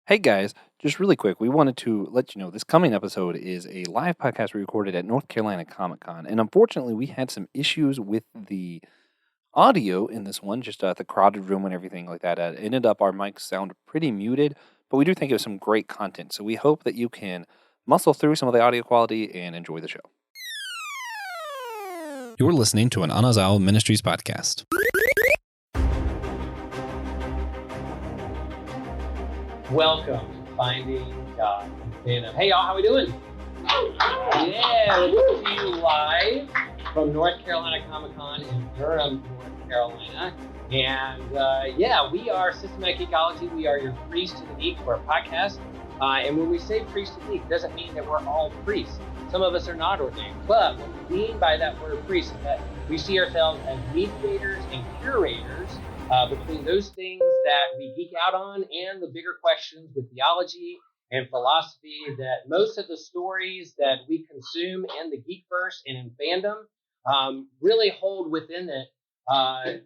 Hey guys, just really quick, we wanted to let you know this coming episode is a live podcast we recorded at North Carolina Comic Con. And unfortunately, we had some issues with the audio in this one, just the crowded room and everything like that. It ended up our mics sound pretty muted, but we do think it was some great content. So we hope that you can muscle through some of the audio quality and enjoy the show. You're listening to an Anazao Ministries podcast. Welcome to Finding God in Fandom. Hey y'all, how we doing? Yeah, we're coming to you live from North Carolina Comic Con in Durham, North Carolina. And we are Systematic Geekology. We are your priest to the geek. We're a podcast. And when we say priest to the geek, it doesn't mean that we're all priests. Some of us are not ordained. But what we mean by that word priest is that we see ourselves as mediators and curators between those things that we geek out on and the bigger questions with theology and philosophy, that most of the stories that we consume in the Geekverse and in fandom really hold within it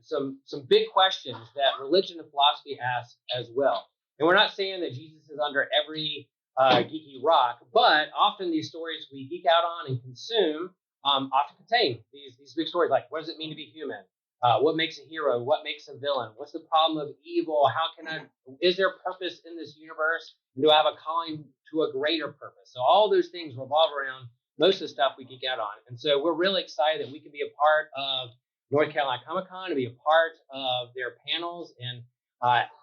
some big questions that religion and philosophy ask as well. And we're not saying that Jesus is under every geeky rock, but often these stories we geek out on and consume often contain these big stories, like what does it mean to be human? What makes a hero? What makes a villain? What's the problem of evil? Is there purpose in this universe? And do I have a calling to a greater purpose? So all those things revolve around most of the stuff we geek out on. And so we're really excited that we can be a part of North Carolina Comic Con, to be a part of their panels. And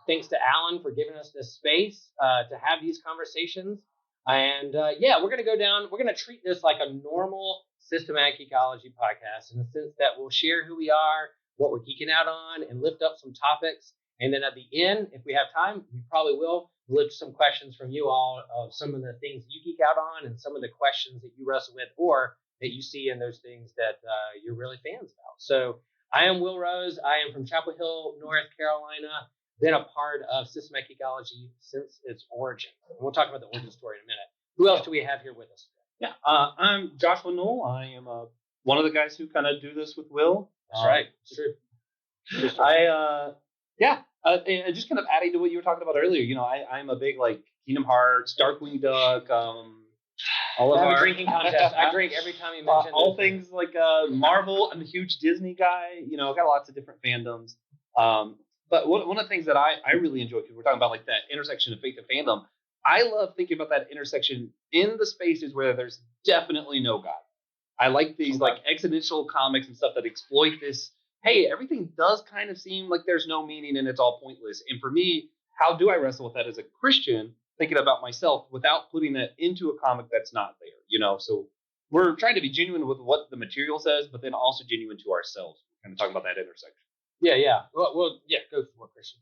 thanks to Alan for giving us this space to have these conversations. And we're going to go down. We're going to treat this like a normal systematic ecology podcast, in the sense that we'll share who we are, what we're geeking out on, and lift up some topics. And then at the end, if we have time, we probably will lift some questions from you all of some of the things you geek out on and some of the questions that you wrestle with or that you see in those things that you're really fans about. So I am Will Rose. I am from Chapel Hill, North Carolina. Been a part of systematic ecology since its origin. And we'll talk about the origin story in a minute. Who else do we have here with us today? I'm Joshua Noel. I am one of the guys who kind of do this with Will. That's right. It's true. And just kind of adding to what you were talking about earlier, I'm a big Kingdom Hearts, Darkwing Duck, all of our drinking contest. I drink every time you mention all things like Marvel. I'm a huge Disney guy. I've got lots of different fandoms. But one of the things that I really enjoy, because we're talking about that intersection of faith and fandom, I love thinking about that intersection in the spaces where there's definitely no God. I like these existential comics and stuff that exploit this. Hey, everything does kind of seem like there's no meaning and it's all pointless. And for me, how do I wrestle with that as a Christian, thinking about myself without putting that into a comic that's not there, So we're trying to be genuine with what the material says, but then also genuine to ourselves. We're kind of talking about that intersection. Yeah. Well, go for it, Christian.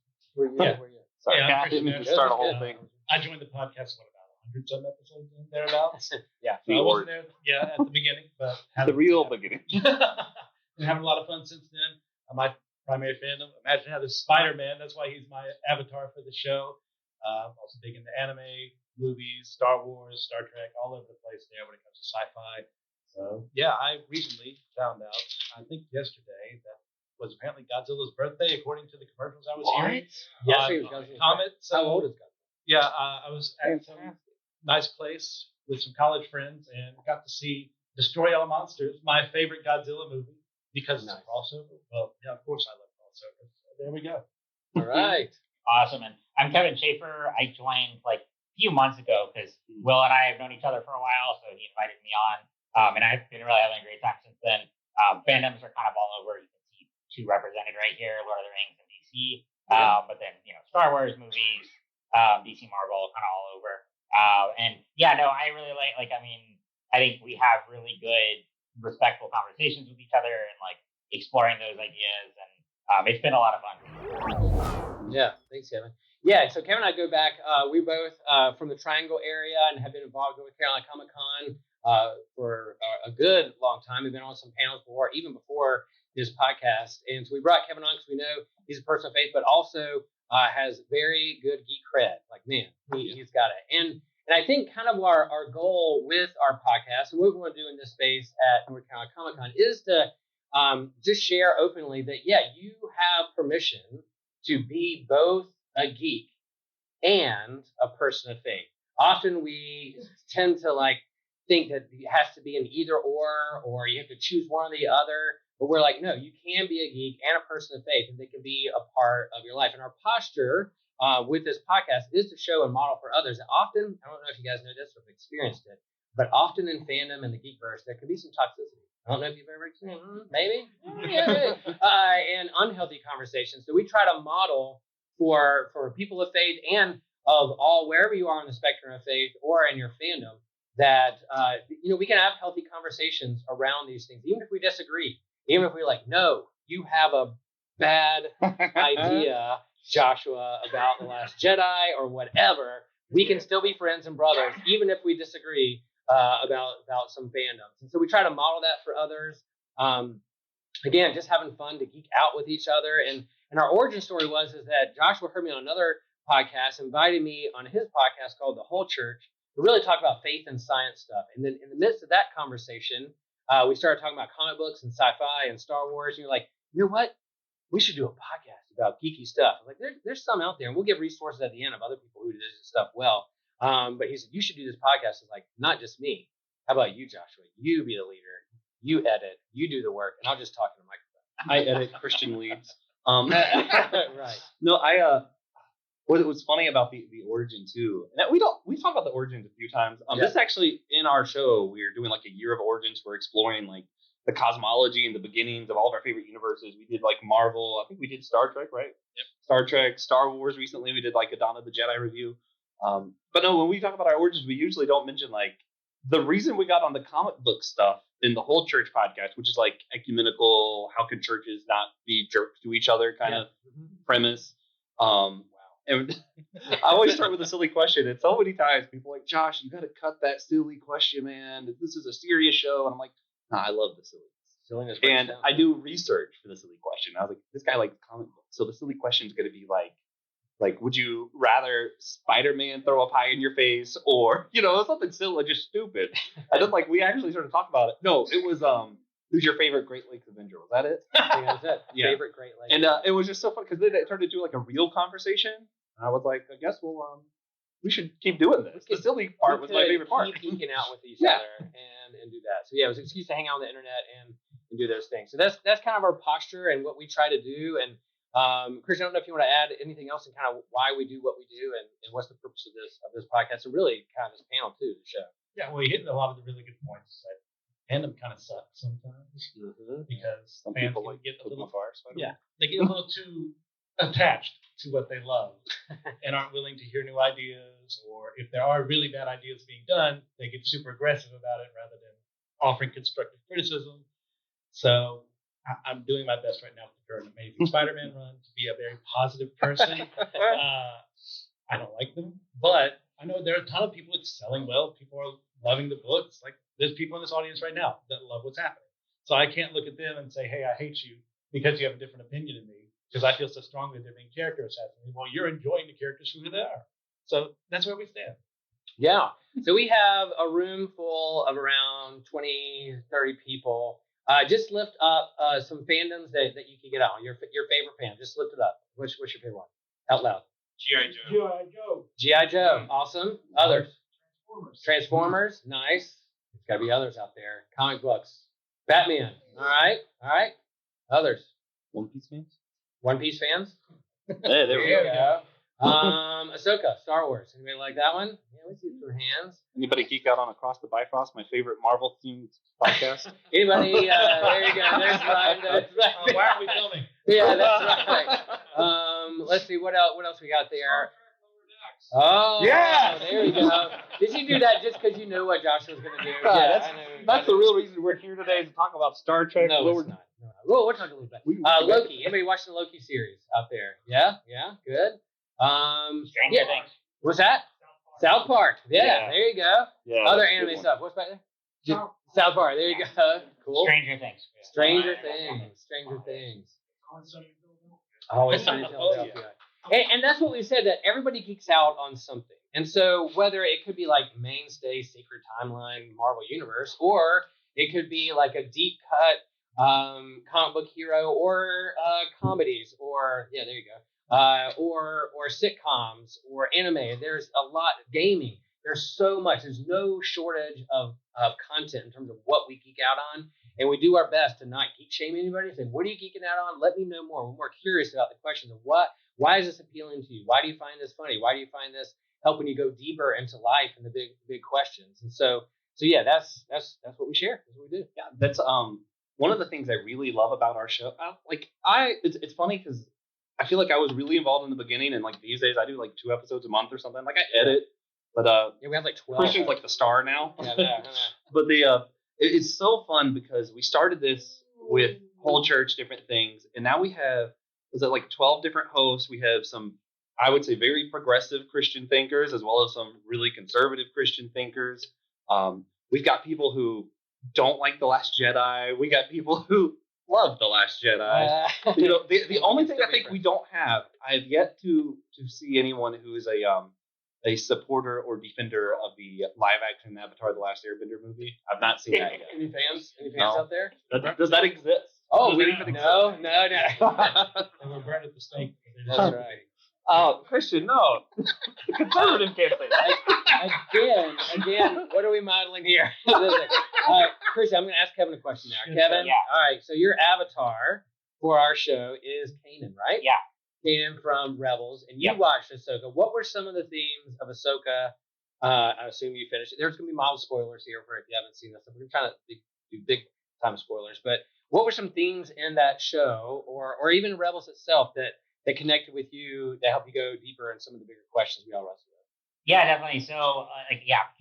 Sorry, I didn't mean to start a whole thing. I joined the podcast, about 100 some episodes in thereabouts? Yeah. So I wasn't there, at the beginning, but the real beginning. Been having a lot of fun since then. My primary fandom, Imagine How there's Spider-Man. That's why he's my avatar for the show. Also big into anime, movies, Star Wars, Star Trek, all over the place there when it comes to sci-fi. So, I recently found out, I think yesterday, that was apparently Godzilla's birthday, according to the commercials I was hearing. Yes, it was Godzilla's Comet. So, how old is Godzilla? Yeah, I was at some nice place with some college friends and got to see Destroy All Monsters, my favorite Godzilla movie, because it's a crossover. Well, yeah, of course I love crossovers. So there we go. All right. Awesome. And I'm Kevin Schaeffer. I joined a few months ago because Will and I have known each other for a while, so he invited me on. And I've been really having a great time since then. Fandoms are kind of all over. You can see two represented right here, Lord of the Rings and DC. But then, Star Wars movies, DC, Marvel, kind of all over. I really I think we have really good, respectful conversations with each other and exploring those ideas. And it's been a lot of fun. Yeah. Thanks, Kevin. Yeah. So Kevin and I go back. We both from the Triangle area and have been involved with Carolina Comic Con for a good long time. We've been on some panels before, even before this podcast. And so we brought Kevin on because we know he's a person of faith, but also has very good geek cred. He's got it. And I think kind of our goal with our podcast and what we want to do in this space at North Carolina Comic Con is to just share openly that, you have permission to be both a geek and a person of faith. Often we tend to think that it has to be an either or you have to choose one or the other. But we're like, no, you can be a geek and a person of faith, and they can be a part of your life. And our posture with this podcast is to show and model for others. And often, I don't know if you guys know this or have experienced it, but often in fandom and the geekverse, there can be some toxicity. I don't know if you've ever experienced maybe, and unhealthy conversations. So we try to model for people of faith and of all, wherever you are on the spectrum of faith or in your fandom, that we can have healthy conversations around these things, even if we disagree, even if we're like, no, you have a bad idea, Joshua, about The Last Jedi or whatever. We can still be friends and brothers, even if we disagree about some fandoms. And so we try to model that for others. Again, just having fun to geek out with each other. And our origin story is that Joshua heard me on another podcast, invited me on his podcast called The Whole Church to really talk about faith and science stuff. And then in the midst of that conversation, we started talking about comic books and sci-fi and Star Wars. And you're like, you know what? We should do a podcast about geeky stuff. I'm like, there's some out there, and we'll give resources at the end of other people who do this stuff well. But he said, you should do this podcast. It's like, not just me. How about you, Joshua? You be the leader. You edit. You do the work, and I'll just talk in the microphone. I edit Christian leads. Right. No, what was funny about the origin too, and we talked about the origins a few times. This is actually in our show. We're doing like a year of origins. We're exploring like the cosmology and the beginnings of all of our favorite universes. We did like Marvel. I think we did Star Trek, right? Yep. Star Trek, Star Wars. Recently, we did like a Dawn of the Jedi review. But no, when we talk about our origins, we usually don't mention like the reason we got on the comic book stuff in the Whole Church podcast, which is like ecumenical, how can churches not be jerks to each other kind of premise. And I always start with a silly question. And so many times people are like, Josh, you got to cut that silly question, man. This is a serious show. And I'm like, nah, I love the silliness. And I do research for the silly question. I was like, this guy likes comic books. So the silly question is going to be like, would you rather Spider-Man throw a pie in your face or, something silly, just stupid? And then we actually started talking about it. No, it was, who's your favorite Great Lakes Avenger? Was that it? I think that was it. Yeah. Favorite Great Lakes. And it was just so fun because then it turned into like a real conversation. And I was like, I guess we should keep doing this. The silly part was my favorite part. Keep geeking out with each other and do that. So yeah, it was an excuse to hang out on the internet and do those things. So that's kind of our posture and what we try to do. And Christian, I don't know if you want to add anything else and kind of why we do what we do and what's the purpose of this podcast and really kind of this panel too, the show. Yeah, well, you hit a lot of the really good points. Fandom kind of sucks sometimes because some fans people get a little they get a little too attached to what they love and aren't willing to hear new ideas, or if there are really bad ideas being done, they get super aggressive about it rather than offering constructive criticism. So I'm doing my best right now for an amazing Spider-Man run to be a very positive person. I don't like them, but I know there are a ton of people. It's selling well. People are loving the books. Like there's people in this audience right now that love what's happening. So I can't look at them and say, hey, I hate you because you have a different opinion than me. Because I feel so strongly they're being character assassinated. Well, you're enjoying the characters for who they are. So that's where we stand. Yeah. So we have a room full of around 20, 30 people. Just lift up some fandoms that you can get on. Your favorite fan. Just lift it up. What's your favorite one? Out loud. G.I. Joe. G.I. Joe. Awesome. Others. Transformers. Nice. There's got to be others out there. Comic books. Batman. All right. Others. One Piece fans? One Piece fans? Hey, there we go. Ahsoka, Star Wars. Anybody like that one? Yeah, we see some hands. Anybody geek out on Across the Bifrost, my favorite Marvel themed podcast? Anybody? There you go. There's Ryan. Why aren't we filming? Yeah, that's right. Let's see what else we got there. Oh, yeah! There you go. Did you do that just because you knew what Joshua was going to do? Yeah, that's the real reason we're here today to talk about Star Trek. No, it's not. We'll talk a little bit. Loki. Anybody watching the Loki series out there? Yeah, good. Stranger Things. What's that? South Park. Yeah, there you go. Yeah, other anime stuff. What's back there? South Park. There you go. Cool. Stranger Things. Stranger Things. Always Sunny in Philadelphia. And that's what we said, that everybody geeks out on something. And so whether it could be like mainstay, Sacred Timeline, Marvel Universe, or it could be like a deep cut comic book hero or comedies, or there you go. or sitcoms or anime. There's a lot gaming. There's so much. There's no shortage of content in terms of what we geek out on, and we do our best to not geek shame anybody. Say, what are you geeking out on? Let me know more. We're more curious about the questions of why is this appealing to you? Why do you find this funny? Why do you find this helping you go deeper into life and the big questions? And so yeah, that's what we share. That's what we do. Yeah, that's one of the things I really love about our show. It's funny because I feel like I was really involved in the beginning, and like these days I do like 2 episodes a month or something. Like I edit, but Yeah, we have like 12. Christian's like the star now. Yeah. But it's so fun because we started this with whole church, different things, and now we have like 12 different hosts. We have some, I would say, very progressive Christian thinkers, as well as some really conservative Christian thinkers. We've got people who don't like The Last Jedi. We got people who love The Last Jedi. The only thing I think we don't have, I have yet to see anyone who is a supporter or defender of the live action Avatar: The Last Airbender movie. I've not seen that yet. Any fans No. out there? Does that exist? Oh, Does that even exist? no. And we're burning at the stake. That's right. Christian, no. The conservative can't say that. Again, what are we modeling here? Christian, I'm going to ask Kevin a question now. Yes, Kevin, yeah. all right, so your avatar for our show is Kanan, right? Yeah. Kanan from Rebels, and you Yep. watched Ahsoka. What were some of the themes of Ahsoka? I assume you finished it. There's going to be mild spoilers here for if you haven't seen this. We're trying to do big time spoilers, but what were some themes in that show, or even Rebels itself, that connected with you, that helped you go deeper in some of the bigger questions we all wrestle with? Yeah, definitely. So,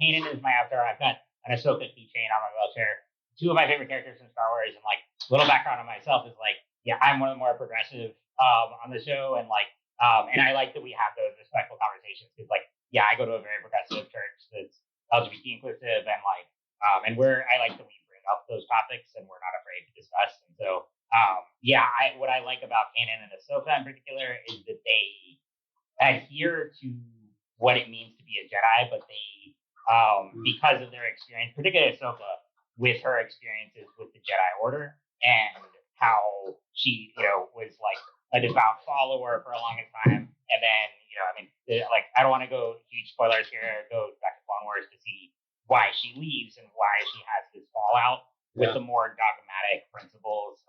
Kanan is my avatar. I've got an Ahsoka keychain on my wheelchair. 2 of my favorite characters in Star Wars, and like little background on myself is like, yeah, I'm one of the more progressive on the show, and like, and I like that we have those respectful conversations because, like, yeah, I go to a very progressive church that's LGBT inclusive, and like, and I like that we bring up those topics and we're not afraid to discuss. And so, what I like about Kanan and Ahsoka in particular is that they adhere to what it means to be a Jedi, but they, because of their experience, particularly Ahsoka, with her experiences with the Jedi Order and how she, was like a devout follower for a longest time, and then, I don't want to go huge spoilers here. Go back to Clone Wars to see why she leaves and why she has this fallout with the more dogmatic principles.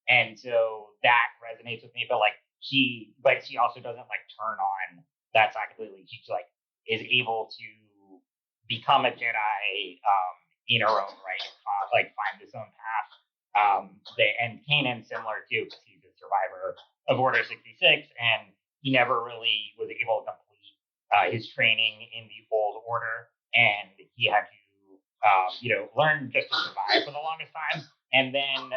And so that resonates with me. But she also doesn't like turn on that side completely. She's like is able to become a Jedi in her own right, find his own path. And Kanan similar too, because he's a survivor of Order 66, and he never really was able to complete his training in the old order, and he had to learn just to survive for the longest time. And then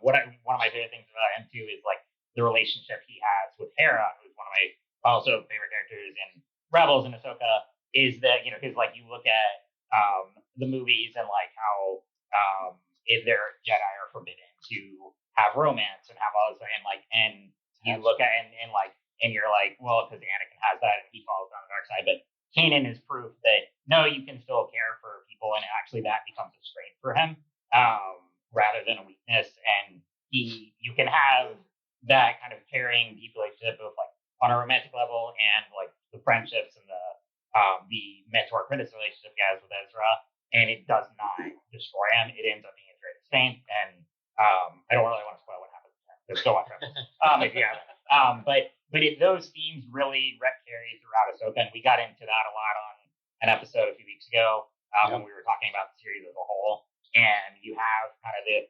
one of my favorite things about him too is like the relationship he has with Hera, who's one of my also favorite characters in Rebels and Ahsoka, is that because like you look at the movies and like how if their Jedi are forbidden to have romance and have all this, and you look at and you're like, well, because Anakin has that and he falls on the dark side, but Kanan is proof that no, you can still care for people, and actually that becomes a strength for him rather than a weakness. And you can have that kind of caring, deep relationship of like on a romantic level and like the friendships and the mentor-apprentice relationship he has with Ezra, and it does not destroy him. It ends up being a great saint, and I don't really want to spoil what happens there. Just go watch Rebels if you haven't. But those themes really carry throughout Ahsoka, and we got into that a lot on an episode a few weeks ago when we were talking about the series as a whole. And you have kind of the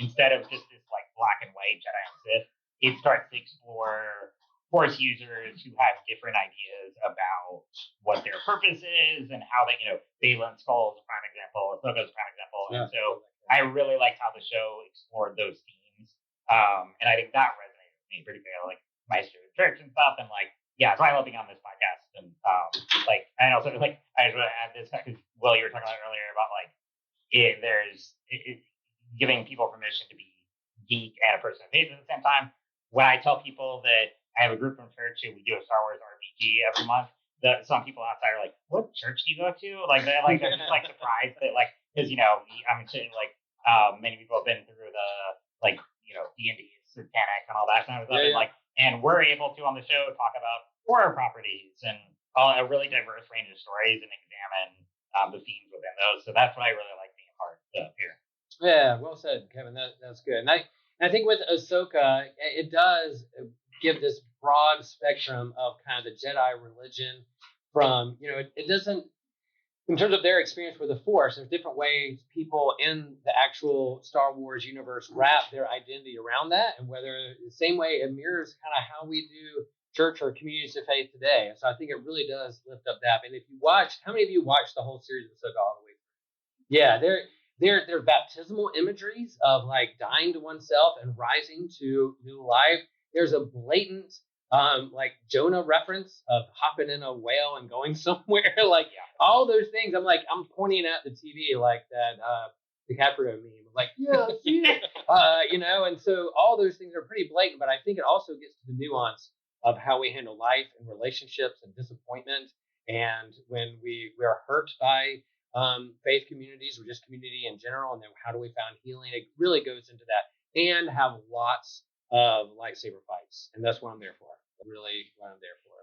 instead of just this like black and white Jedi and Sith, it starts to explore Force users who have different ideas about what their purpose is and how they, Baylan Skull is a prime example, Ahsoka's a prime example. Yeah. And so I really liked how the show explored those themes. And I think that resonated with me particularly, like my student church and stuff. And so I love being on this podcast. And and also I just want to add this because Will, you were talking about earlier about giving people permission to be geek and a person of faith at the same time. When I tell people that I have a group from church and we do a Star Wars RPG every month, some people outside are like, "What church do you go to?" They're just surprised that because I'm saying many people have been through the D&D satanic and all that kind of stuff, And we're able to, on the show, talk about horror properties and a really diverse range of stories and examine the themes within those. So that's what I really like being a part of here. Yeah, well said, Kevin. That's good. And I think with Ahsoka, it does give this broad spectrum of kind of the Jedi religion from, it doesn't, in terms of their experience with the Force, there's different ways people in the actual Star Wars universe wrap their identity around that, and whether the same way it mirrors kind of how we do church or communities of faith today. So I think it really does lift up that. And if you watch, how many of you watched the whole series of Ahsoka all the way through? Yeah, they're baptismal imageries of like dying to oneself and rising to new life. There's a blatant like Jonah reference of hopping in a whale and going somewhere. Like all those things. I'm pointing at the TV like that DiCaprio meme. Like, yeah, see it. And so all those things are pretty blatant, but I think it also gets to the nuance of how we handle life and relationships and disappointment. And when we are hurt by faith communities or just community in general, and then how do we find healing? It really goes into that, and have lots of lightsaber fights, and that's what I'm there for. Really, what I'm there for.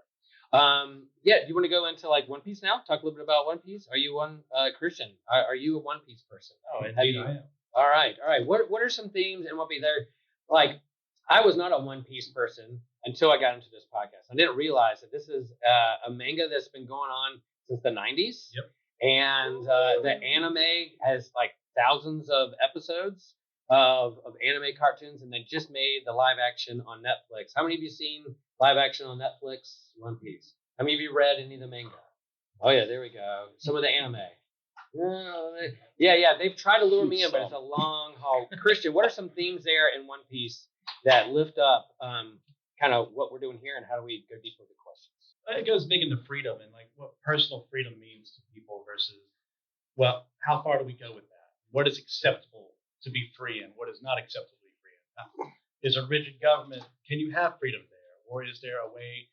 Do you want to go into like One Piece now? Talk a little bit about One Piece. Are you one Christian? Are you a One Piece person? Oh, indeed, I am. All right. What are some themes and what be there? Like, I was not a One Piece person until I got into this podcast. I didn't realize that this is a manga that's been going on since the 90s. Yep. And the anime has like thousands of episodes of anime cartoons, and they just made the live action on Netflix. How many of you seen live action on Netflix? One Piece. How many of you read any of the manga? Oh yeah, there we go. Some of the anime. Yeah. They've tried to lure me in, but it's a long haul. Christian, what are some themes there in One Piece that lift up kind of what we're doing here, and how do we go deeper with the questions? It goes big into freedom and like what personal freedom means to people versus, well, how far do we go with that? What is acceptable to be free and what is not acceptable to be free in? Is a rigid government, can you have freedom there? Or is there a way,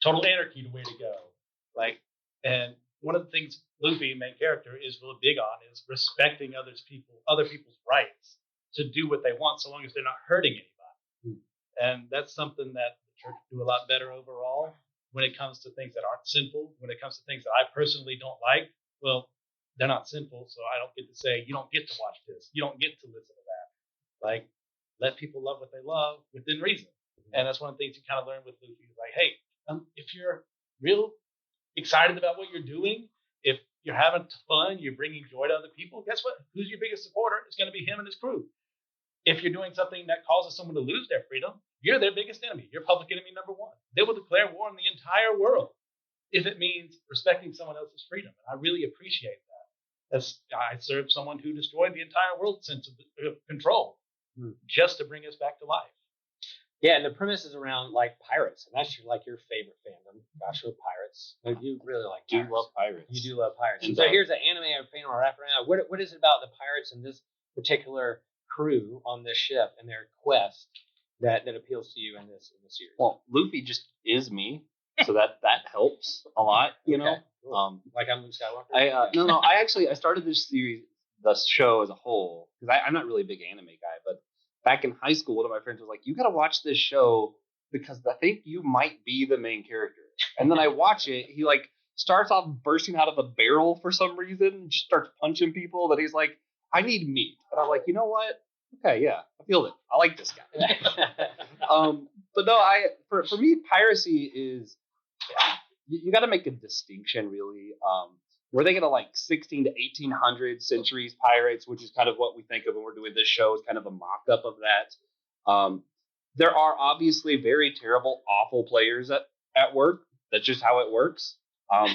total anarchy, the way to go? Like, and one of the things Luffy, main character, is really big on is respecting other people's rights to do what they want so long as they're not hurting anybody. And that's something that the church do a lot better overall. When it comes to things that aren't sinful, when it comes to things that I personally don't like, well, they're not sinful, so I don't get to say, you don't get to watch this. You don't get to listen to that. Like, let people love what they love within reason. And that's one of the things you kind of learn with Luffy. Like, hey, if you're real excited about what you're doing, if you're having fun, you're bringing joy to other people, guess what? Who's your biggest supporter? It's going to be him and his crew. If you're doing something that causes someone to lose their freedom, you're their biggest enemy. You're public enemy number one. They will declare war on the entire world if it means respecting someone else's freedom. And I really appreciate that. As I served someone who destroyed the entire world's sense of control just to bring us back to life. Yeah, and the premise is around like pirates, and that's your favorite fandom, Joshua. Pirates. You really like pirates. Do love pirates. You do love pirates. And so here's an anime I'm fan right now. What is it about the pirates and this particular crew on this ship and their quest that appeals to you in this series? Well, Luffy just is me, so that helps a lot, you know. Cool. Like I'm Luke Skywalker. No. I started this series, the show as a whole, because I'm not really a big anime guy, but back in high school, one of my friends was like, "You got to watch this show because I think you might be the main character." And then I watch it. He like starts off bursting out of a barrel for some reason, and just starts punching people. That he's like, "I need meat," and I'm like, "You know what? Okay, yeah, I feel it. I like this guy." But no, for me, piracy is you got to make a distinction, really. We're thinking of like 16 to 1800 centuries pirates, which is kind of what we think of when we're doing this show. It's kind of a mock-up of that. There are obviously very terrible, awful players at work. That's just how it works.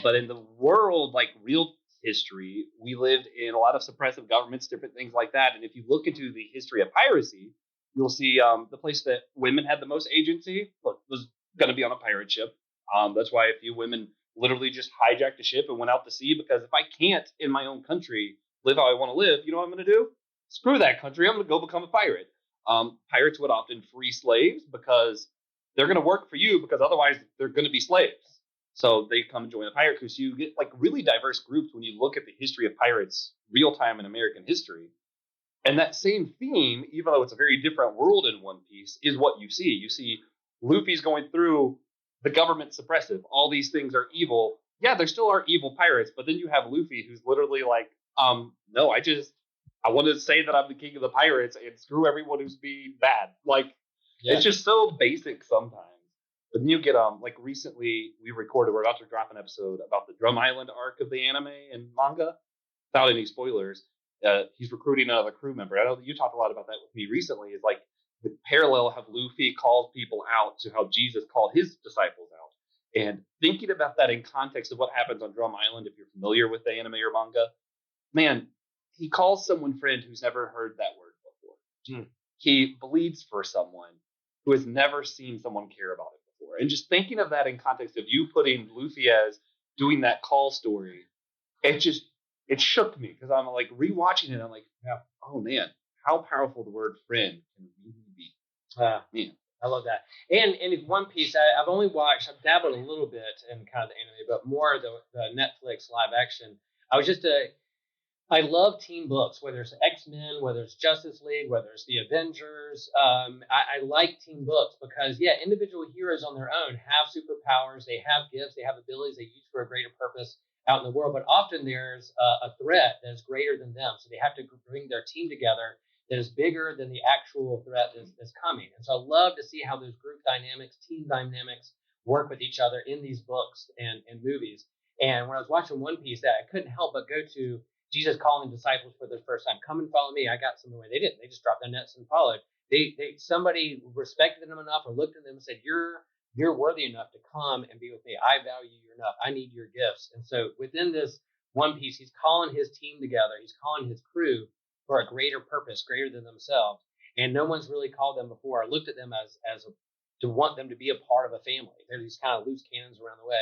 But in the world, like real history, we lived in a lot of suppressive governments, different things like that. And if you look into the history of piracy, you'll see the place that women had the most agency was going to be on a pirate ship. That's why a few women literally just hijacked a ship and went out to sea, because if I can't in my own country live how I want to live, you know what I'm going to do? Screw that country. I'm going to go become a pirate. Pirates would often free slaves because they're going to work for you, because otherwise they're going to be slaves. So they come and join the pirate crew. So you get like really diverse groups when you look at the history of pirates, real time in American history. And that same theme, even though it's a very different world in One Piece, is what you see. You see Luffy's going through the government suppressive. All these things are evil. Yeah, there still are evil pirates, but then you have Luffy who's literally like, no, I wanted to say that I'm the king of the pirates and screw everyone who's being bad. Like, it's just so basic sometimes. But then you get like recently we're about to drop an episode about the Drum Island arc of the anime and manga. Without any spoilers, he's recruiting another crew member. I know that you talked a lot about that with me recently. Is like the parallel of Luffy called people out to how Jesus called his disciples out, and thinking about that in context of what happens on Drum Island, if you're familiar with the anime or manga, man, he calls someone friend who's never heard that word before. He bleeds for someone who has never seen someone care about it before. And just thinking of that in context of you putting Luffy as doing that call story, it shook me because I'm like rewatching it. I'm like, oh man, how powerful the word friend can really be. Man, I love that. And in One Piece, I've dabbled a little bit in kind of the anime, but more the Netflix live action. I love team books, whether it's X-Men, whether it's Justice League, whether it's the Avengers. I like team books because, individual heroes on their own have superpowers, they have gifts, they have abilities they use for a greater purpose out in the world. But often there's a threat that is greater than them. So they have to bring their team together that is bigger than the actual threat that's coming. And so I love to see how those group dynamics, team dynamics work with each other in these books and movies. And when I was watching One Piece, I couldn't help but go to Jesus calling disciples for the first time. Come and follow me. I got some way. They didn't. They just dropped their nets and followed. Somebody respected them enough or looked at them and said, you're worthy enough to come and be with me. I value you enough. I need your gifts. And so within this One Piece, he's calling his team together. He's calling his crew for a greater purpose, greater than themselves. And no one's really called them before or looked at them as to want them to be a part of a family. They're these kind of loose cannons around the way.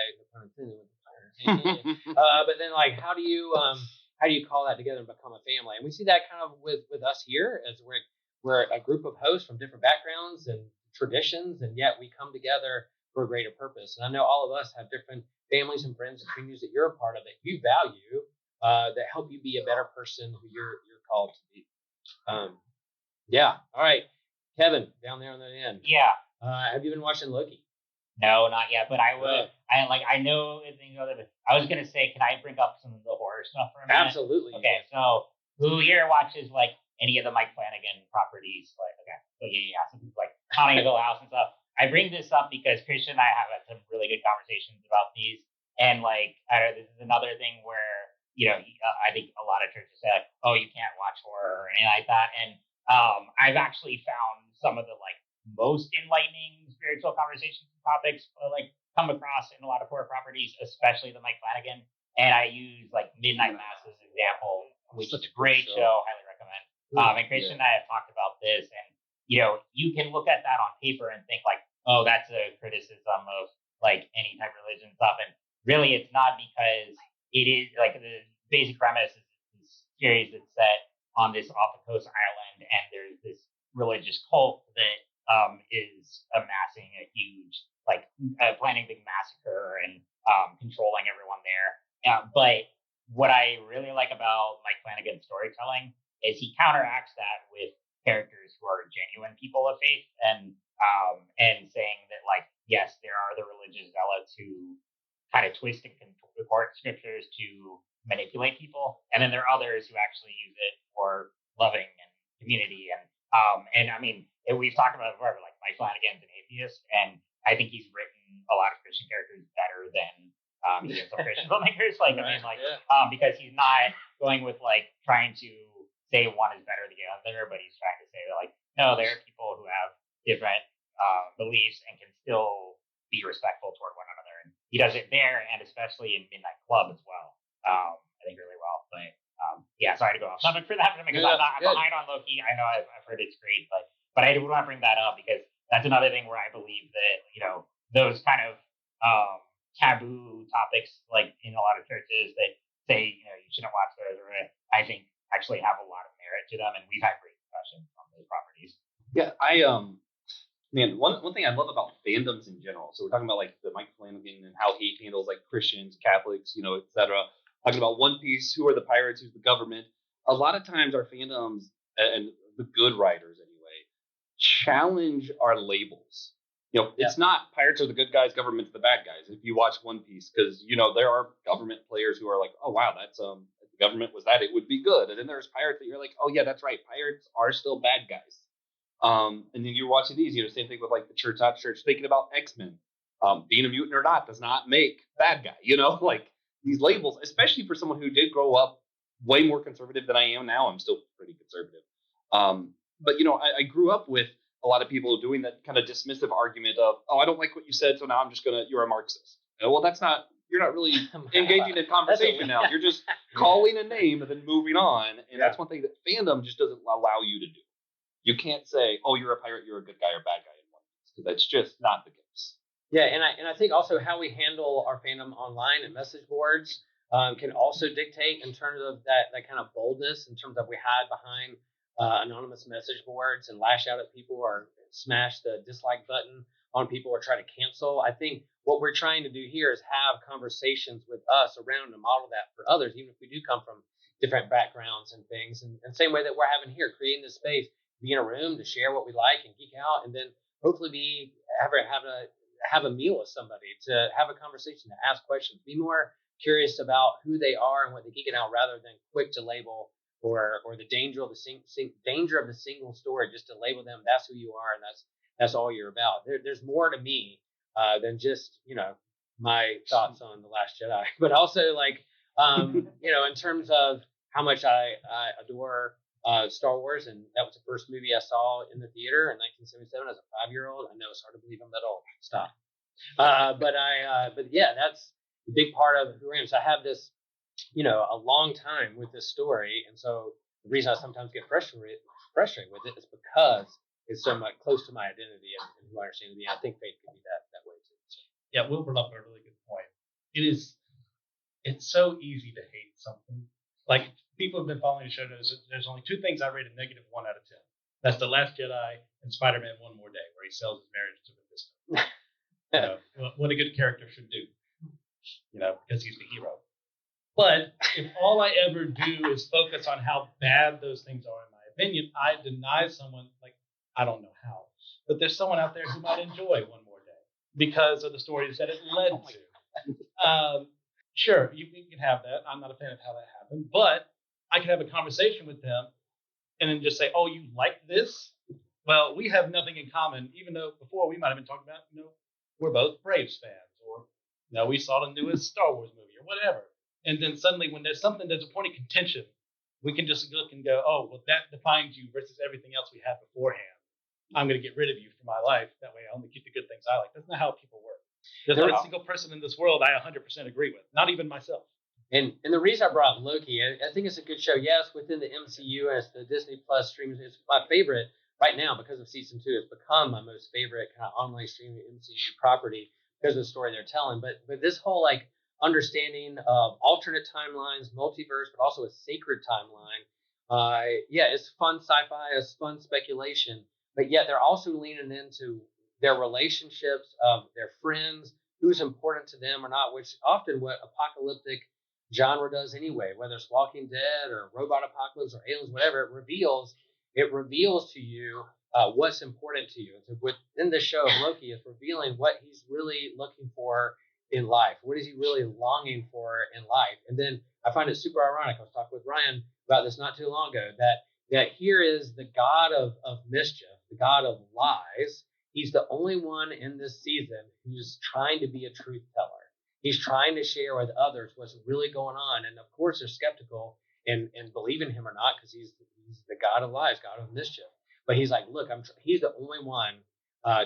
But then, like, how do you call that together and become a family? And we see that kind of with us here, as we're a group of hosts from different backgrounds and traditions, and yet we come together for a greater purpose. And I know all of us have different families and friends and communities that you're a part of that you value, that help you be a better person who you're called to be. All right, Kevin, down there on the end. Yeah. Have you been watching Loki? No, not yet, but I would. I know things other than. I was gonna say, can I bring up some of the horror stuff for a minute? Absolutely. Okay, so who here watches like any of the Mike Flanagan properties? Like, okay, so yeah, some people like Haunting of Hill House and stuff. I bring this up because Christian and I have had some really good conversations about these, and like, this is another thing where I think a lot of churches say like, oh, you can't watch horror or anything like that, and I've actually found some of the like most enlightening spiritual conversations and topics like come across in a lot of horror properties, especially the Mike Flanagan. And I use like Midnight Mass as an example, which is a great show, highly recommend. And Christian and I have talked about this, and you can look at that on paper and think like, oh, that's a criticism of like any type of religion stuff, and really it's not, because it is like the basic premise is this series that's set on this off the coast island, and there's this religious cult that is amassing a huge, planning a big massacre and controlling everyone there. But what I really like about Mike Flanagan's storytelling is he counteracts that with characters who are genuine people of faith, and saying that, like, yes, there are the religious zealots who kind of twist and contort scriptures to manipulate people, and then there are others who actually use it for loving and community. And I mean, we've talked about it before, but like Mike Flanagan's an atheist, and I think he's written a lot of Christian characters better than even some Christian filmmakers. Because he's not going with like trying to say one is better than the other, but he's trying to say that, like, no, there are people who have different beliefs and can still be respectful toward one another. And he does it there, and especially in Midnight Club as well. I think really well. But sorry to go off topic for that, because I'm behind on Loki. I know I've heard it's great, but I do want to bring that up because that's another thing where I believe that those kind of taboo topics, like in a lot of churches that say you shouldn't watch those, or I think actually have a lot of merit to them, and we've had great discussions on those properties. Yeah, one thing I love about fandoms in general. So we're talking about like the Mike Flanagan and how he handles like Christians, Catholics, etc. Talking about One Piece, who are the pirates, who's the government. A lot of times our fandoms, and the good writers anyway, challenge our labels. It's not pirates are the good guys, government's the bad guys. If you watch One Piece, because there are government players who are like, oh wow, that's if the government was that, it would be good. And then there's pirates that you're like, oh yeah, that's right, pirates are still bad guys. And then you're watching these, same thing with like the church, not church. Thinking about X-Men, being a mutant or not does not make bad guy. Like these labels, especially for someone who did grow up way more conservative than I am now. I'm still pretty conservative. But I grew up with a lot of people doing that kind of dismissive argument of, oh, I don't like what you said, so now I'm just you're a Marxist. Well, you're not really engaging in conversation now. You're just calling a name and then moving on. And that's one thing that fandom just doesn't allow you to do. You can't say, oh, you're a pirate, you're a good guy or bad guy in one piece, because that's just not the case. Yeah, and I think also how we handle our fandom online and message boards can also dictate in terms of that kind of boldness, in terms of we hide behind anonymous message boards and lash out at people or smash the dislike button on people or try to cancel. I think what we're trying to do here is have conversations with us around and model that for others, even if we do come from different backgrounds and things. And same way that we're having here, creating this space, be in a room to share what we like and geek out, and then hopefully have a meal with somebody, to have a conversation, to ask questions, be more curious about who they are and what they're geeking out, rather than quick to label or the danger of the single story, just to label them. That's who you are, and that's all you're about. There's more to me than just my thoughts on The Last Jedi, but also like in terms of how much I adore Star Wars, and that was the first movie I saw in the theater in 1977 as a 5-year-old. I know it's hard to believe I'm that old. Stop. But yeah, that's a big part of who I am. So I have this, a long time with this story, and so the reason I sometimes get frustrated with it is because it's so much close to my identity and who I understand to be. I think faith can be that way too. So. Yeah, Will brought up a really good point. It's so easy to hate something. Like, people have been following the show knows that there's only 2 things I rate a -1 out of 10. That's The Last Jedi and Spider-Man One More Day, where he sells his marriage to Mephisto. What a good character should do, because he's the hero. But if all I ever do is focus on how bad those things are, in my opinion, I deny someone, like, I don't know how, but there's someone out there who might enjoy One More Day because of the stories that it led to. Sure, you can have that. I'm not a fan of how that happened, but I can have a conversation with them and then just say, oh, you like this? Well, we have nothing in common, even though before we might have been talking about, we're both Braves fans, or, we saw the newest Star Wars movie or whatever. And then suddenly when there's a point of contention, we can just look and go, oh, well, that defines you versus everything else we had beforehand. I'm going to get rid of you from my life. That way I only keep the good things I like. That's not how people work. There's not a single person in this world I 100% agree with, not even myself. And the reason I brought Loki, I think it's a good show. Yes, within the MCU, as the Disney Plus streams, it's my favorite right now because of season 2. It's become my most favorite kind of online streaming MCU property because of the story they're telling. But this whole understanding of alternate timelines, multiverse, but also a sacred timeline. It's fun sci-fi, it's fun speculation, but yet they're also leaning into their relationships, of their friends, who's important to them or not, which often what apocalyptic genre does anyway, whether it's Walking Dead or Robot Apocalypse or Aliens, whatever, it reveals to you what's important to you. And so within the show of Loki, it's revealing what he's really looking for in life. What is he really longing for in life? And then I find it super ironic. I was talking with Ryan about this not too long ago, that here is the god of mischief, the god of lies. He's the only one in this season who's trying to be a truth teller. He's trying to share with others what's really going on. And of course, they're skeptical and believe in him or not, because he's the god of lies, god of mischief. But he's like, look, he's the only one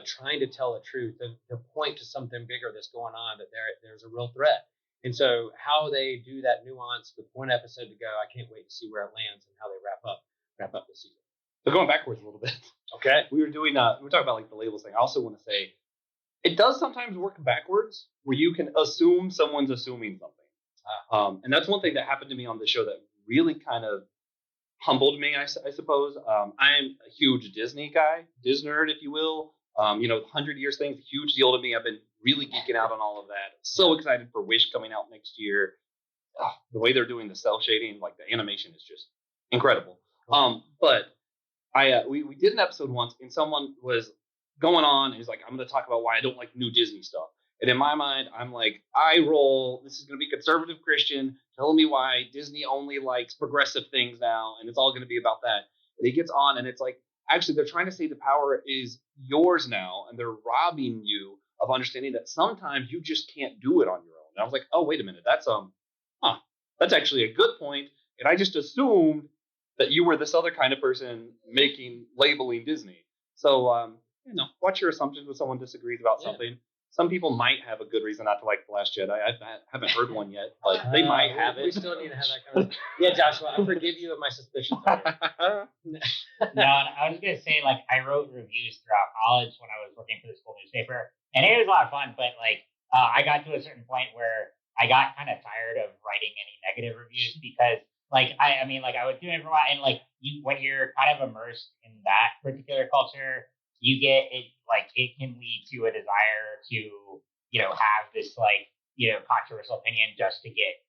trying to tell the truth and to point to something bigger that's going on, that there's a real threat. And so how they do that nuance with one episode to go, I can't wait to see where it lands and how they wrap up the season. So going backwards a little bit. Okay. We were talking about the labels thing. I also want to say it does sometimes work backwards, where you can assume someone's assuming something. And that's one thing that happened to me on the show that really kind of humbled me, I suppose. I'm a huge Disney guy, Disnerd, if you will. 100 Years thing's a huge deal to me. I've been really geeking out on all of that. So excited for Wish coming out next year. The way they're doing the cell shading, like the animation is just incredible. But we did an episode once, and someone was going on. He's like, I'm going to talk about why I don't like new Disney stuff. And in my mind, I'm like, this is going to be conservative Christian telling me why Disney only likes progressive things now, and it's all going to be about that. And he gets on, and it's like, actually, they're trying to say the power is yours now, and they're robbing you of understanding that sometimes you just can't do it on your own. And I was like, oh, wait a minute, that's actually a good point, and I just assumed that you were this other kind of person labeling Disney. So, watch your assumptions when someone disagrees about something. Some people might have a good reason not to like The Last Jedi. I haven't heard one yet, but they might have it. We still need to have that conversation. Yeah, Joshua, I forgive you of my suspicions. No, and I was gonna say, like, I wrote reviews throughout college when I was working for the school newspaper, and it was a lot of fun. But like, I got to a certain point where I got kind of tired of writing any negative reviews because, like, I mean, like, I was doing it for a while, and like, when you're kind of immersed in that particular culture, you get it. Like, it can lead to a desire to, have this like, controversial opinion just to get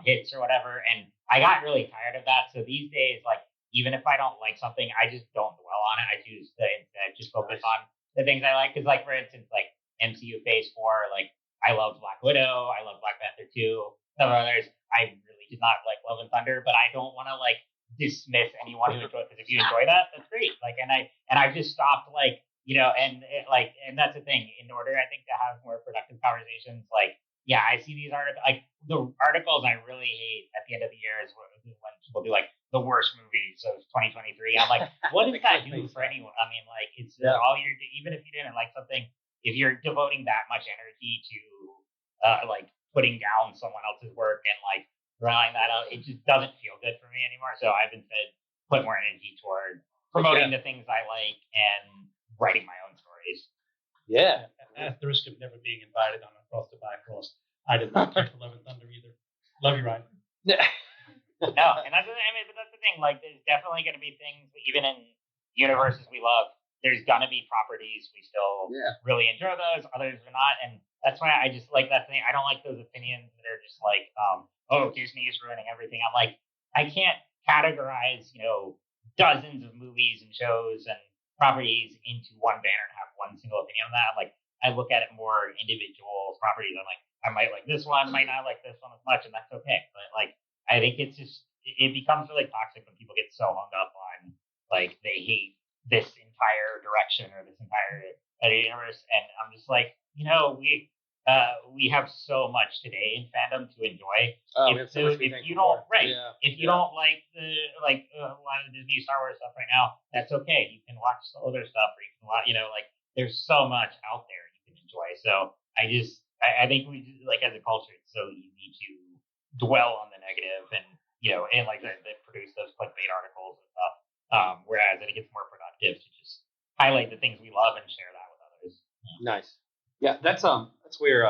hits or whatever. And I got really tired of that. So these days, like, even if I don't like something, I just don't dwell on it. I choose to instead just focus on the things I like. Because, like, for instance, like MCU Phase 4, like, I loved Black Widow, I love Black Panther 2, some others. I really did not like Love and Thunder, but I don't want to like dismiss anyone who enjoys it, because if you enjoy that, that's great. Like, and I just stopped, like, and that's the thing. In order, I think, to have more productive conversations, like, yeah, I see these articles, like the articles I really hate at the end of the year is when people do like the worst movies of 2023. I'm like, what does that do for anyone? I mean, like, it's all you're, even if you didn't like something, if you're devoting that much energy to like putting down someone else's work and like drawing that out, it just doesn't feel good for me anymore. So I've instead put more energy toward promoting the things I like and writing my own stories. Yeah. At the risk of never being invited on Across the Bifrost, I did not care for Love and Thunder either. Love you, Ryan. No, and that's but that's the thing. Like, there's definitely going to be things, even in universes we love, there's going to be properties we still really enjoy those, others are not, and that's why I just like that thing. I don't like those opinions that are just like, oh, Disney is ruining everything. I'm like, I can't categorize, dozens of movies and shows and properties into one banner and have one single opinion on that. I'm like, I look at it more individual properties. I'm like, I might like this one, might not like this one as much, and that's okay. But like, I think it's just, it becomes really toxic when people get so hung up on, like, they hate this entire direction or this entire universe. And I'm just like, we have so much today in fandom to enjoy. If you don't like a lot of the Disney Star Wars stuff right now, that's okay. You can watch the older stuff, or you can watch, like, there's so much out there you can enjoy. So I think we just, like, as a culture, it's so easy to dwell on the negative and like they produce those clickbait articles and stuff. Whereas I think it's more productive to just highlight the things we love and share that with others. Nice. Yeah, that's where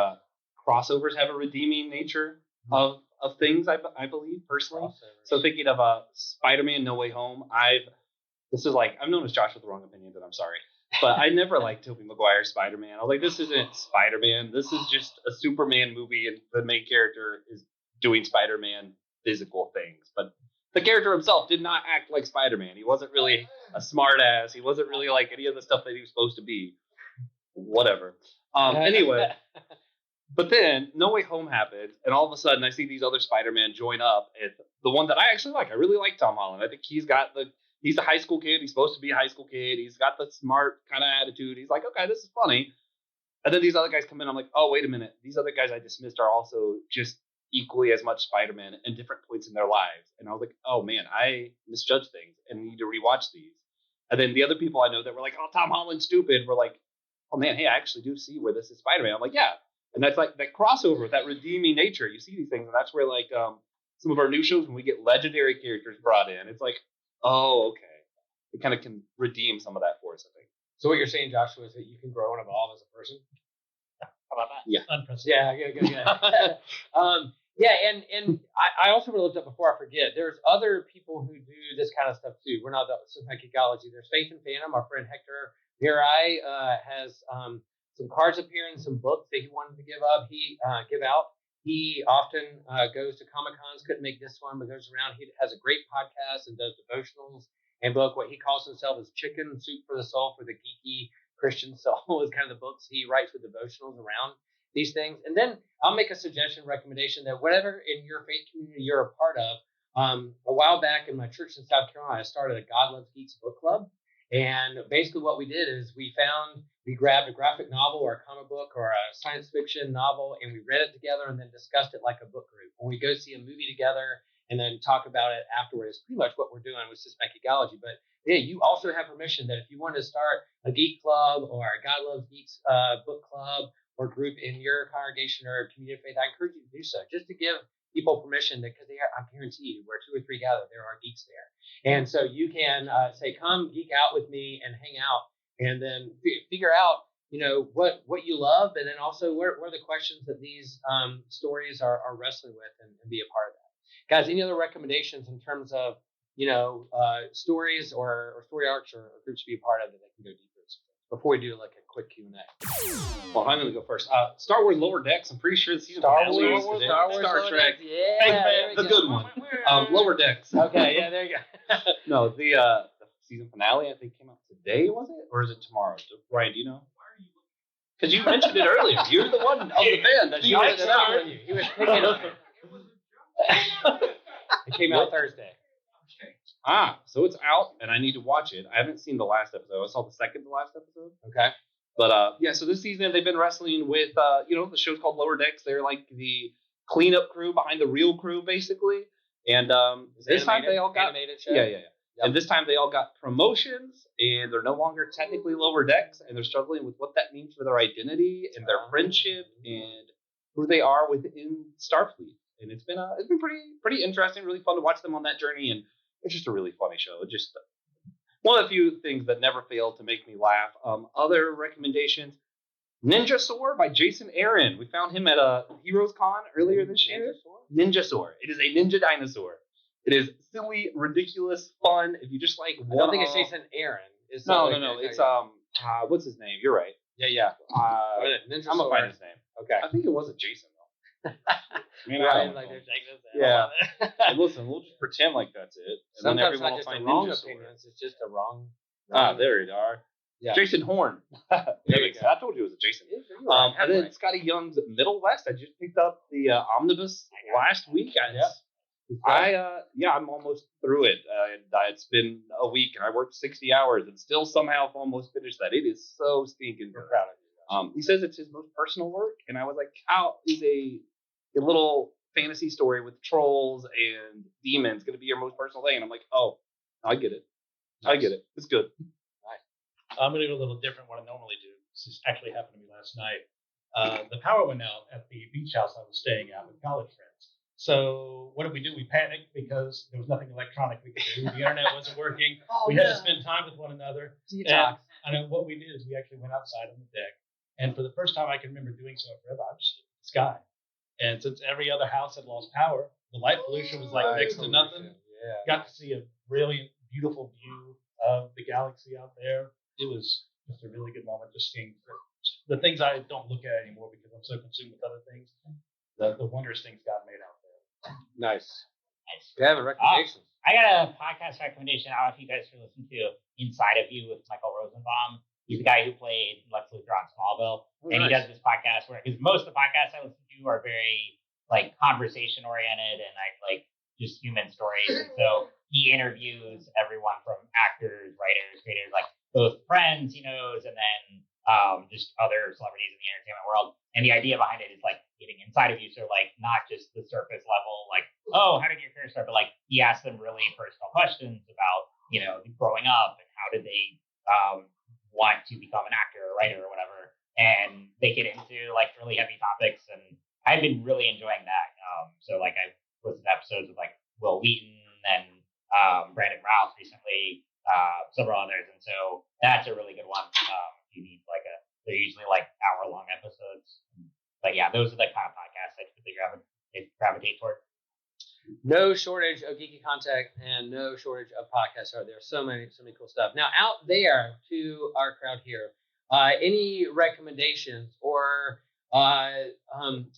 crossovers have a redeeming nature of things. I believe personally. So thinking of Spider-Man: No Way Home, I've known as Josh with the wrong opinions, and I'm sorry, but I never liked Tobey Maguire's Spider-Man. I was like, this isn't Spider-Man. This is just a Superman movie, and the main character is doing Spider-Man physical things, but the character himself did not act like Spider-Man. He wasn't really a smart ass. He wasn't really like any of the stuff that he was supposed to be. Whatever. Anyway, but then No Way Home happened, and all of a sudden I see these other Spider-Man join up, and the one that I actually like. I really like Tom Holland. I think he's a high school kid. He's supposed to be a high school kid. He's got the smart kind of attitude. He's like, okay, this is funny. And then these other guys come in. I'm like, oh, wait a minute. These other guys I dismissed are also just equally as much Spider-Man in different points in their lives. And I was like, oh man, I misjudged things and need to rewatch these. And then the other people I know that were like, oh, Tom Holland's stupid, were like, oh man, hey, I actually do see where this is Spider-Man. I'm like, yeah. And that's like that crossover, that redeeming nature. You see these things, and that's where like some of our new shows, when we get legendary characters brought in, it's like, oh, okay. It kind of can redeem some of that for us, I think. So what you're saying, Joshua, is that you can grow and evolve as a person? How about that? Yeah. Unprecedented. Yeah, and I also looked up before I forget. There's other people who do this kind of stuff too. We're not Synthetic Geekology. There's Faith and Phantom. Our friend Hector Mirai has some cards up here and some books that he wanted to give out. He often goes to Comic Cons. Couldn't make this one, but goes around. He has a great podcast and does devotionals and book. What he calls himself is Chicken Soup for the Soul for the geeky Christian Soul is kind of the books he writes with devotionals around these things. And then I'll make a suggestion, recommendation that whatever in your faith community you're a part of, a while back in my church in South Carolina, I started a God Loves Geeks book club. And basically what we did is we grabbed a graphic novel or a comic book or a science fiction novel, and we read it together and then discussed it like a book group. Or we go see a movie together and then talk about it afterwards. Pretty much what we're doing with Systematic Geekology. But yeah, you also have permission that if you want to start a geek club or a God Loves Geeks book club or group in your congregation or community of faith, I encourage you to do so, just to give people permission, because I guarantee you, where 2 or 3 gather, there are geeks there. And so you can say, come geek out with me and hang out, and then figure out, what you love, and then also what are the questions that these stories are wrestling with, and be a part of that. Guys, any other recommendations in terms of, stories or story arcs or groups to be a part of that they can go deeper into? Before we do like a quick Q&A. Well, I'm going to go first. Star Wars Lower Decks. I'm pretty sure the season Star finale Wars, is today. Star Trek. Yeah, The good one. Lower Decks. Okay, yeah, there you go. No, the season finale I think came out today, was it? Or is it tomorrow? Ryan, do you know? Because you mentioned it earlier. You're the one of the band that you mentioned out. He was picking on you. It came out Thursday. So it's out, and I need to watch it. I haven't seen the last episode. I saw the second to last episode. Okay. But, so this season they've been wrestling with, the show's called Lower Decks. They're like the cleanup crew behind the real crew, basically. And this time they all got... Animated show? Yeah. Yep. And this time they all got promotions, and they're no longer technically Lower Decks, and they're struggling with what that means for their identity and their friendship and who they are within Starfleet. And it's been pretty interesting, really fun to watch them on that journey, and it's just a really funny show. Just one of the few things that never fail to make me laugh. Other recommendations: Ninja Soar by Jason Aaron. We found him at a Heroes Con earlier this year. Ninja Soar. It is a ninja dinosaur. It is silly, ridiculous, fun. If you just like, I don't think it's Jason Aaron. No. It's what's his name? You're right. Yeah. Ninja I'm gonna find his name. Okay. I think it wasn't Jason though. Right, like they're shaking his head. Yeah. And listen, we'll just pretend like that's it. And sometimes then everyone not just will find a wrong Ninja opinions, it's just a wrong. There you are. Yeah. Jason Horn. There you go. I told you it was a Jason. And then Scotty Young's Middle West. I just picked up the omnibus last week. I'm almost through it. It's been a week, and I worked 60 hours, and still somehow almost finished that. It is so stinking good. We're proud of you. He says it's his most personal work, and I was like, how is a little fantasy story with trolls and demons going to be your most personal thing? And I'm like, oh, I get it. Nice. I get it. It's good. Nice. I'm going to go a little different what I normally do. This actually happened to me last night. The power went out at the beach house I was staying at with college friends. So what did we do? We panicked because there was nothing electronic we could do. The internet wasn't working. We had to spend time with one another. And what we did is we actually went outside on the deck. And for the first time I can remember doing so forever, I just looked at the sky. And since every other house had lost power, the light pollution was like next to nothing. Yeah. Got to see a brilliant, beautiful view of the galaxy out there. It was just a really good moment, just seeing the things I don't look at anymore because I'm so consumed with other things. The wondrous things God made out there. Nice. Do you have a recommendation? I got a podcast recommendation. I don't know if you guys should listen to Inside of You with Michael Rosenbaum. He's the guy who played Lex Luthor on Smallville. And he does this podcast where, because most of the podcasts I listen to are very like conversation oriented and just human stories. And so he interviews everyone from actors, writers, creators, like both friends he knows, and then just other celebrities in the entertainment world. And the idea behind it is like getting inside of you. So like not just the surface level, like, oh, how did your career start? But like he asks them really personal questions about, growing up and how did they want to become an actor or writer or whatever. And they get into like really heavy topics. And I've been really enjoying that. So like I listened to episodes with like Will Wheaton and Brandon Routh recently, several others. And so that's a really good one. You need they're usually like hour-long episodes. But yeah, those are the kind of podcasts I typically gravitate toward. No shortage of geeky content and no shortage of podcasts out there. So many cool stuff. Now, out there to our crowd here, any recommendations or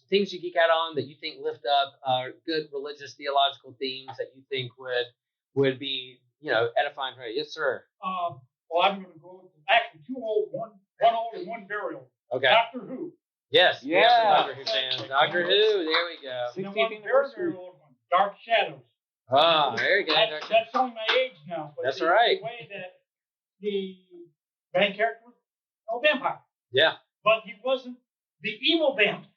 things you geek out on that you think lift up good religious theological themes that you think would be edifying? Right? Yes, sir. Well, I'm going to go back to 201 One old and one burial. Okay. Doctor Who. Yes. Yeah. Yes, Doctor Who fans. Doctor Who. There we go. And then 60th one very, very old one. Dark Shadows. Ah, very good. That's showing my age now. But That's the, right. The way that the main character was no vampire. Yeah. But he wasn't the evil vampire.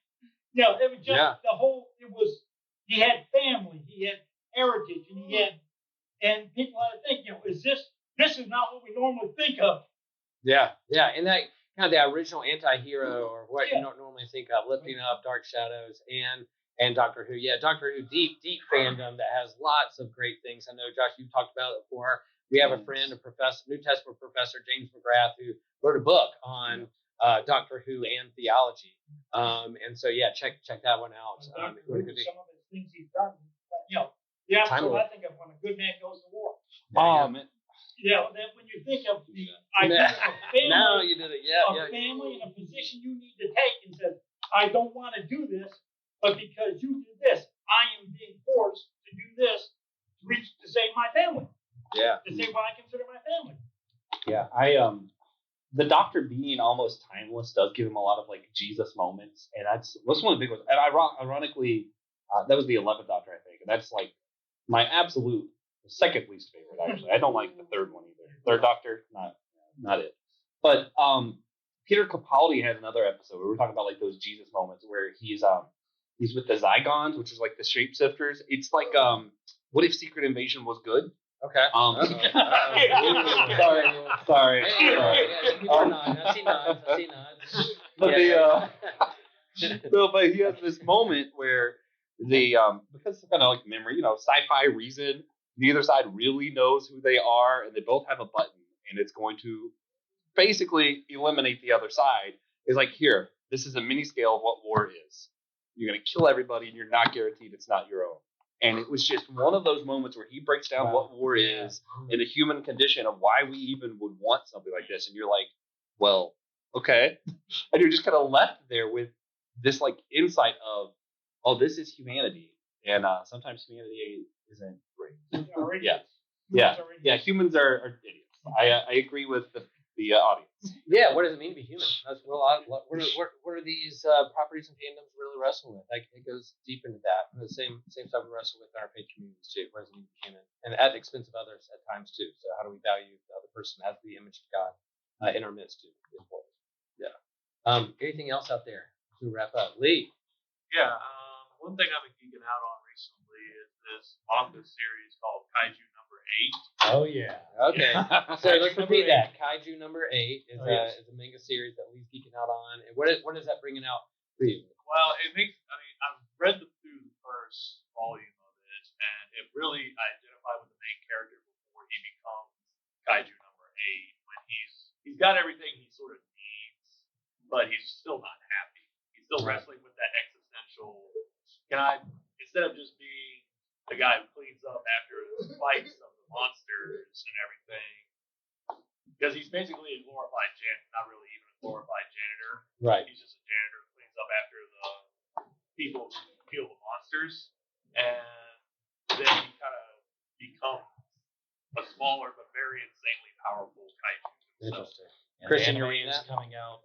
You know, it was just the whole, he had family, he had heritage, and people had to think, this is not what we normally think of. Yeah. And that kind of the original anti-hero or what you don't normally think of, lifting up Dark Shadows and Doctor Who. Yeah, Doctor Who, deep fandom that has lots of great things. I know, Josh, you've talked about it before. We have a friend, a professor, New Testament professor, James McGrath, who wrote a book on Doctor Who and theology. And so, check that one out. Some of the things he's done, the episode I think of when a good man goes to war. That when you think of the idea of family, now you did it. Family and a position you need to take and says, I don't want to do this, but because you did this, I am being forced to do this to save my family. Yeah. To save what I consider my family. Yeah, the Doctor being almost timeless does give him a lot of like Jesus moments, and that's one of the big ones. And ironically, that was the 11th Doctor, I think, and that's like my absolute second least favorite. Actually, I don't like the third one either. Third Doctor, not it. But Peter Capaldi has another episode where we're talking about like those Jesus moments where he's with the Zygons, which is like the shapeshifters. It's like what if Secret Invasion was good? Okay. Sorry. I see nods. But but he has this moment where because it's kind of like memory, sci-fi reason, neither side really knows who they are, and they both have a button, and it's going to basically eliminate the other side. It's like, here, this is a mini scale of what war is. You're going to kill everybody, and you're not guaranteed it's not your own. And it was just one of those moments where he breaks down what war is and the human condition of why we even would want something like this. And you're like, well, okay. And you're just kind of left there with this like insight of, oh, this is humanity. And sometimes humanity isn't great. Yeah. Humans are idiots. I agree with the audience. Yeah, what does it mean to be human? That's what are these properties and fandoms really wrestling with? Like, it goes deep into that. And the same stuff we wrestle with in our faith communities too. What does it mean to be human? And at the expense of others at times too. So how do we value the other person as the image of God in our midst too? Yeah. Anything else out there to wrap up? Lee. Yeah. One thing I've been geeking out on recently is this manga series called Kaiju number 8. Oh yeah. Okay. So let's repeat that. Kaiju number 8 is a manga series that Lee's geeking out on. And what is that bringing out for you? Well, I've read through the first volume of it, and it really identified with the main character before he becomes Kaiju number 8. When he's got everything he sort of needs, but he's still not happy. He's still wrestling with that existential. Instead of just being the guy who cleans up after the fights of the monsters and everything, because he's basically a glorified not really even a glorified janitor. Right. He's just a janitor who cleans up after the people who kill the monsters, and then he kind of becomes a smaller but very insanely powerful kaiju. Interesting. Christian, your is coming out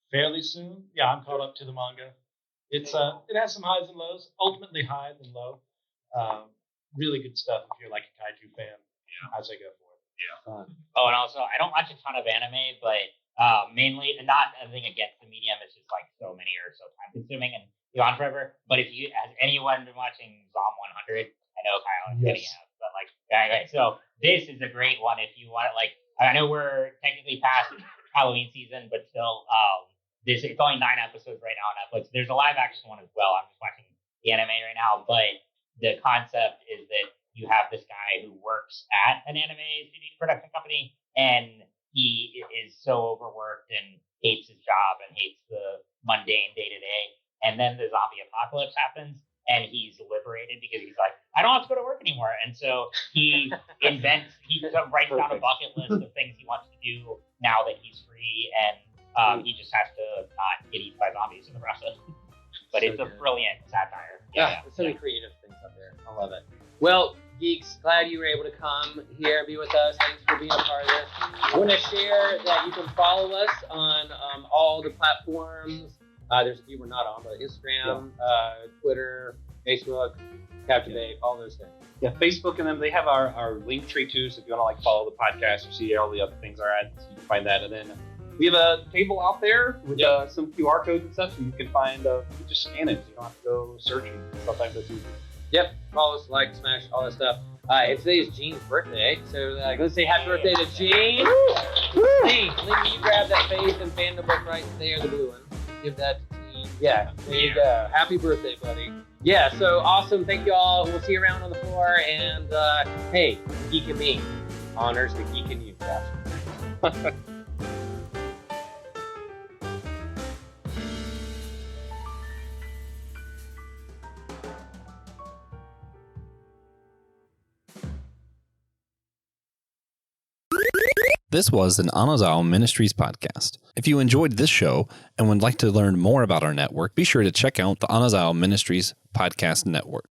fairly soon. Yeah, I'm caught up to the manga. It's it has some highs and lows. Ultimately high than low. Really good stuff if you're like a kaiju fan. Yeah, I'd say go for it. Yeah. Oh, and also I don't watch a ton of anime, but mainly not anything against the medium. It's just like so many are so time consuming and go on forever. But if you has anyone been watching Zom 100, I know Kyle and Kenny have, but like anyway, so this is a great one if you want it. Like I know we're technically past Halloween season, but still it's only 9 episodes right now on Netflix. There's a live action one as well. I'm just watching the anime right now, but the concept is that you have this guy who works at an anime production company, and he is so overworked and hates his job and hates the mundane day to day. And then the zombie apocalypse happens, and he's liberated because he's like, I don't have to go to work anymore. And so he writes down a bucket list of things he wants to do now that he's free, and he just has to not get eaten by zombies in the process. But it's a brilliant satire. Yeah, there's so many creative things out there. I love it. Well, geeks. Glad you were able to come here and be with us. Thanks for being a part of this. I want to share that you can follow us on all the platforms. There's a few we're not on, but Instagram, Twitter, Facebook, Captivate, all those things. Yeah, Facebook, and then they have our link tree too. So if you want to like follow the podcast or see all the other things are at, so you can find that. And then we have a table out there with some QR codes and stuff, so you can find. You can just scan it. So you don't have to go searching. Sometimes that's easy. Yep, follow us, like, smash, all that stuff. And today is Gene's birthday, so let's say happy birthday to Gene. Gene, you grab that Faith and Fandom book right there, the blue one. Give that to Gene. Yeah, there you go. Happy birthday, buddy. Yeah, so awesome. Thank you all. We'll see you around on the floor. And hey, Geek and Me honors the Geek and You, Josh. This was an Anazao Ministries podcast. If you enjoyed this show and would like to learn more about our network, be sure to check out the Anazao Ministries Podcast Network.